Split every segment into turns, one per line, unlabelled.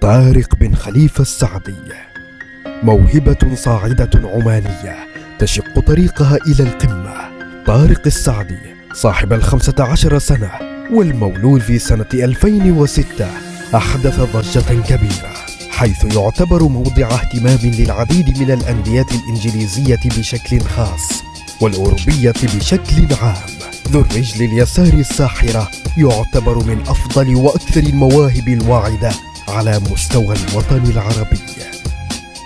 طارق بن خليفة السعدي، موهبة صاعدة عمانية تشق طريقها إلى القمة. طارق السعدي صاحب 15 سنة والمولود في سنة 2006 أحدث ضجة كبيرة، حيث يعتبر موضع اهتمام للعديد من الأندية الإنجليزية بشكل خاص والأوروبية بشكل عام. ذو الرجل اليسار الساحرة يعتبر من أفضل وأكثر المواهب الواعدة على مستوى الوطن العربي،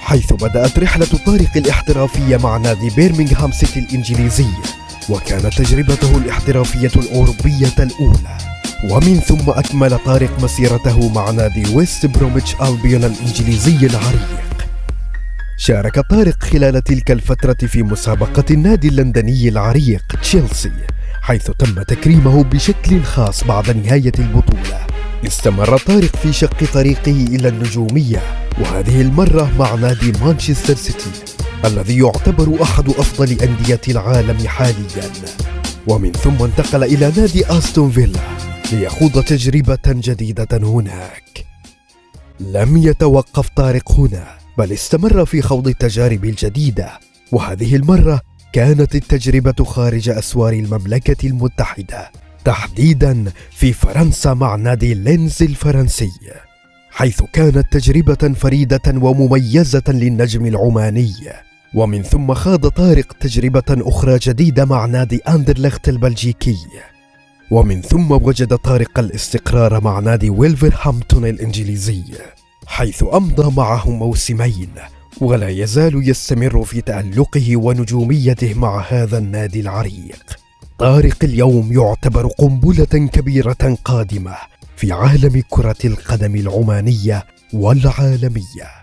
حيث بدأت رحلة طارق الاحترافية مع نادي بيرمنغهام سيتي الإنجليزي، وكانت تجربته الاحترافية الأوروبية الأولى. ومن ثم أكمل طارق مسيرته مع نادي ويست بروميتش ألبيون الإنجليزي العريق. شارك طارق خلال تلك الفترة في مسابقة النادي اللندني العريق تشيلسي، حيث تم تكريمه بشكل خاص بعد نهاية البطولة. استمر طارق في شق طريقه إلى النجومية، وهذه المرة مع نادي مانشستر سيتي الذي يعتبر أحد أفضل أندية العالم حاليا. ومن ثم انتقل إلى نادي أستون فيلا ليخوض تجربة جديدة هناك. لم يتوقف طارق هنا، بل استمر في خوض التجارب الجديدة، وهذه المرة كانت التجربة خارج أسوار المملكة المتحدة، تحديدا في فرنسا مع نادي لينز الفرنسي، حيث كانت تجربة فريدة ومميزة للنجم العماني. ومن ثم خاض طارق تجربة أخرى جديدة مع نادي أندرلخت البلجيكي. ومن ثم وجد طارق الاستقرار مع نادي ويلفرهامبتون الإنجليزي، حيث أمضى معه موسمين، ولا يزال يستمر في تألقه ونجوميته مع هذا النادي العريق. طارق اليوم يعتبر قنبلة كبيرة قادمة في عالم كرة القدم العمانية والعالمية.